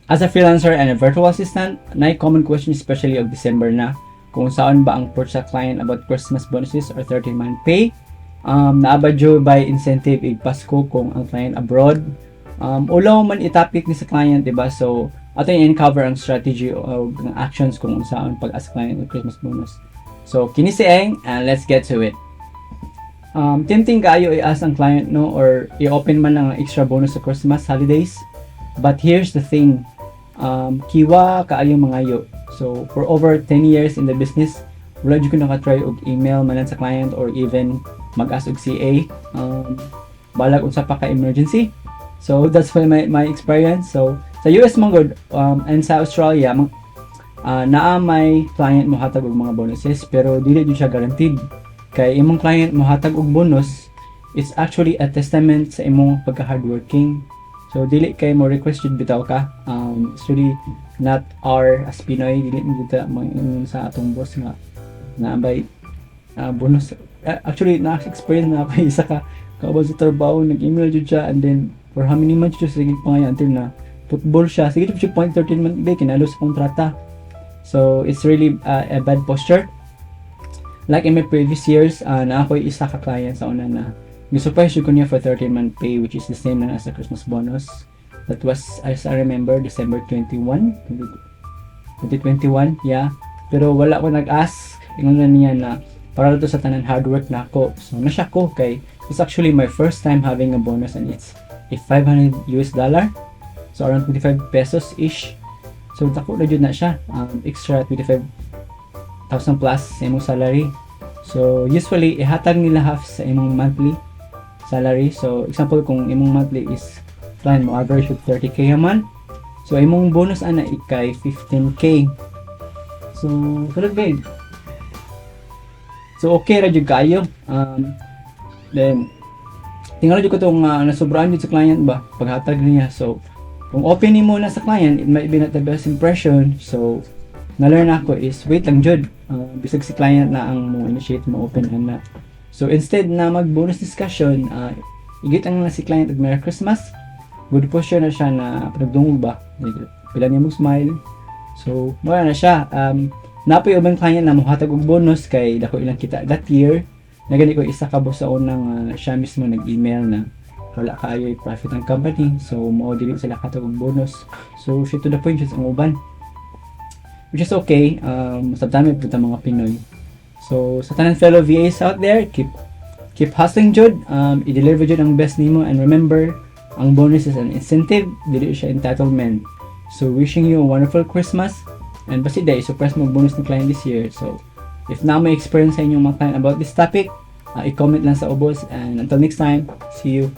As a freelancer and a virtual assistant, na common question especially of December na kung saan ba ang approach sa client about Christmas bonuses or 13-month pay. Naabadyo by incentive pasko kung ang client abroad. Ulaw man itapik ni sa client, diba? So, ato yung cover ang strategy o ang actions kung saan pag-ask client ng Christmas bonus. So, kini si Eng, and let's get to it. Tempting kaayo i-ask ang client, no, or i-open man ng extra bonus sa Christmas holidays. But here's the thing, kiwa kaayo mangayo. So, for over 10 years in the business, wala dyan ko nakatry og email manan sa client or even mag-ask og CA. Balag unsa pa ka emergency. So, that's my experience. So, sa US mong good, and sa Australia, naa may client mo hatag og mga bonuses, pero dili dyan siya guaranteed. Kay imong client mo hatag og bonus, it's actually a testament sa imong pagka-hardworking. So, dili kay mo request jud bitaw ka. It's really not our as Pinoy, dili mo dito sa atong boss nga naabay bonus. Actually, na-experience na pa isa ka kaabot sa trabaho, nag-email jud siya, and then for how many months jud sige pa nga until na football siya. Sige jud siya 0.13 month ba kinalo sa kontrata. So, it's really a bad posture. Like in my previous years, na ako isa ka client sa una na gi-surprise ko niya for 13-month pay, which is the same na as a Christmas bonus. That was, as I remember, December 2021, yeah. Pero wala ko nag-ask, ingon na niya na para to sa tanan hard work na ako. So, nasya ko kay it's actually my first time having a bonus, and it's a $500 US. So, around 25 pesos-ish. So, dako na jud na siya. Extra 25,000 plus sa imong salary. So, usually, ihatag nila half sa imong monthly salary. So, example, kung imong monthly is plan mo average of 30k a month. So, imong bonus ana ikay 15k. So, sulod ba? So, okay ra jud kayo. Then, tingala jud ko itong nasobraan jud sa client ba, paghatag niya. So, kung open mo na sa client, it might be not the best impression. So, na-learn ako is, wait lang jud. Bisag si client na ang mo initiate mo open na. So, instead na mag-bonus discussion, igit ang na si client at Merry Christmas. Good posture na siya na pinagdungog ba. Pila niya mong smile. So, wala na siya. Napoy ubang client na muhatag og bonus kay dako ilang kita that year. Nagani ko isa ka boss sa unang siya mismo nag-email na wala kaayo i-profit ang company. So, mo dili sila katag og bonus. So, shit to the point just ang uban. Which is okay. Sa dami po mga Pinoy. So, sa tanan fellow VAs out there, keep hustling jud. I-deliver jud ang best nimo, and remember, ang bonus is an incentive, dili siya entitlement. So, wishing you a wonderful Christmas, and basi day, surprise mo bonus ng client this year. So, if na may experience sa inyong mga client about this topic, i-comment lang sa ubos, and until next time, see you.